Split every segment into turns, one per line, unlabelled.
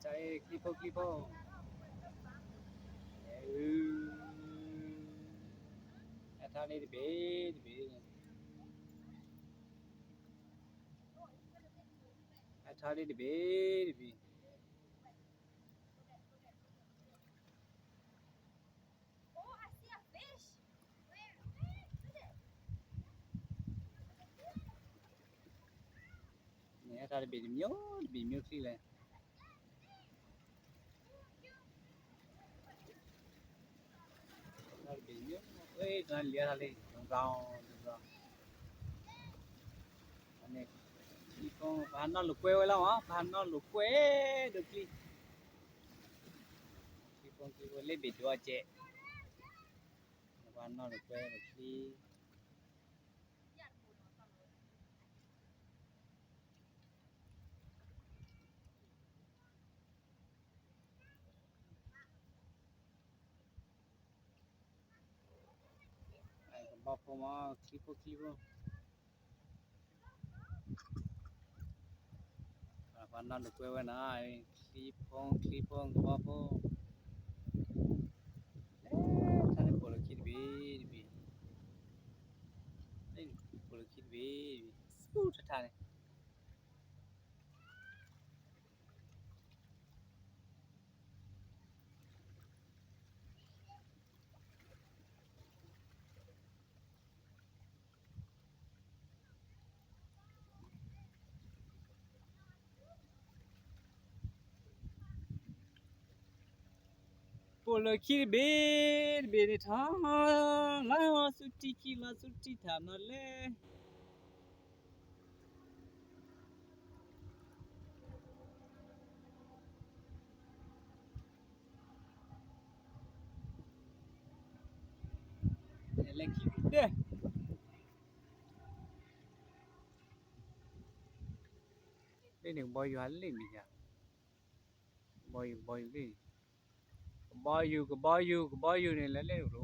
ใจคลิปโป้แอทานี่ดิเบแอทานี่ดิเบเนี่ยแอทาดิเบดิမျိုးคลิเลยဒါဒီမျိုးအေးဒါလျာလေးကောင်းအနေဒီကောင်ဘာနော်လူကွဲဝဲလောက်ဟာဘာနော်လူကွဲဒုကလီဒီကောင်ဒီဝဲလေးဘီတော့ကျဲဘာနော်လူကွဲဒုကလီအဲ့ဘာပေါ်မှာကလီပိုဘာနော်လူကွဲဝဲနာကလီပွန်ဘာပေါ်ထားနေပေါ်လို့ခိဘီအဲ့ပေါ်လို့ခိဘီစပူထားနေပေါ်လို့ခိဘီနေထားလာစုတီထားနော်လေ Lekide đây này boy hắn lên đi nhỉ boy đi boy này lên lên rồi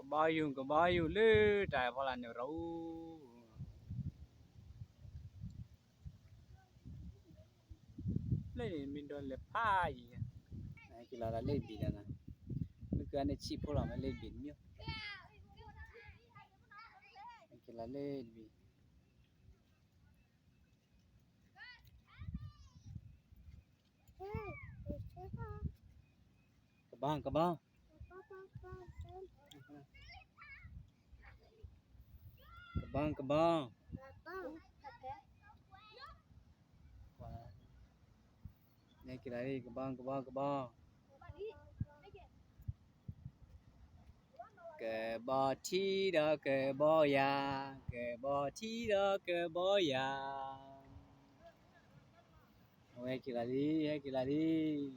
boy lên trái vào là nhiều rồi lên mình đón lệ pha gì này cái là lên đi nè mình cứ anh chip vào mà lên biển miêu cái là lên đi cái băng này cái này cái băng cái bò chi đó cái bò ya cái bò chi đó cái bò ya hay cái là đi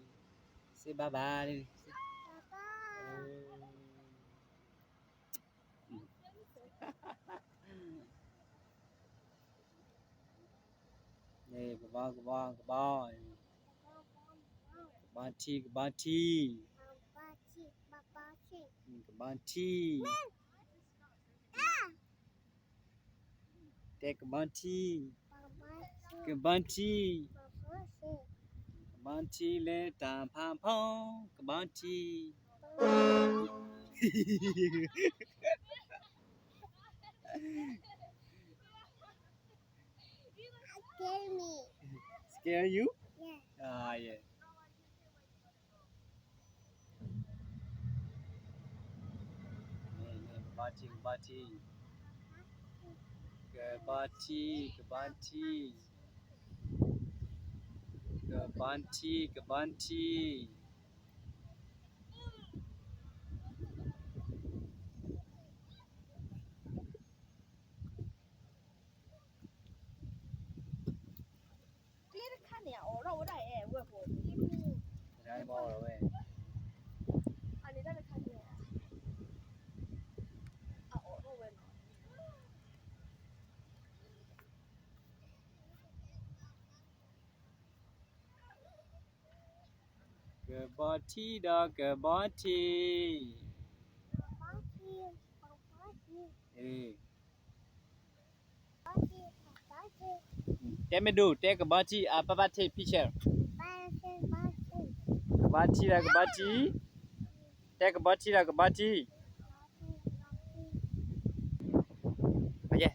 say ba đi này cái bò cái chi cái ban chi cái ban chi lên tạm phàm phong cái ban chi scare you yeah này ban chi cái ban chi cái bò rồi vậy cái bò chi đó cái bò chi ừ တဲမတို့တဲကဘာချီအပပတိဖိချာကဘာချီလာကဘာချီတဲကဘာချီလာကဘာချီအယေ